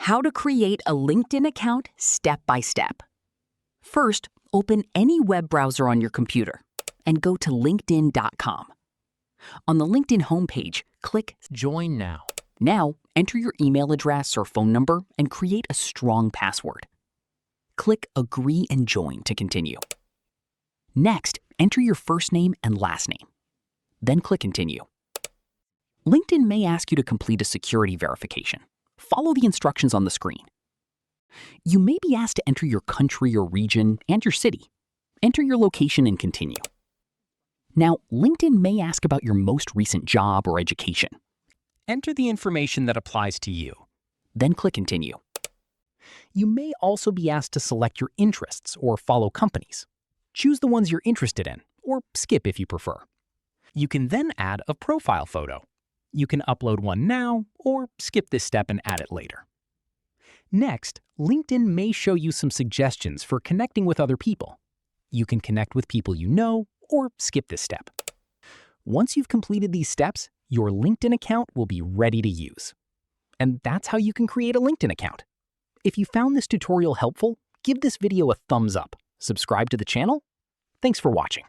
How to create a LinkedIn account step by step. First, open any web browser on your computer and go to linkedin.com. On the LinkedIn homepage, click Join now. Now, enter your email address or phone number and create a strong password. Click Agree and Join to continue. Next, enter your first name and last name. Then click Continue. LinkedIn may ask you to complete a security verification. Follow the instructions on the screen. You may be asked to enter your country or region and your city. Enter your location and continue. Now, LinkedIn may ask about your most recent job or education. Enter the information that applies to you. Then click Continue. You may also be asked to select your interests or follow companies. Choose the ones you're interested in, or skip if you prefer. You can then add a profile photo. You can upload one now, or skip this step and add it later. Next, LinkedIn may show you some suggestions for connecting with other people. You can connect with people you know, or skip this step. Once you've completed these steps, your LinkedIn account will be ready to use. And that's how you can create a LinkedIn account. If you found this tutorial helpful, give this video a thumbs up, subscribe to the channel. Thanks for watching.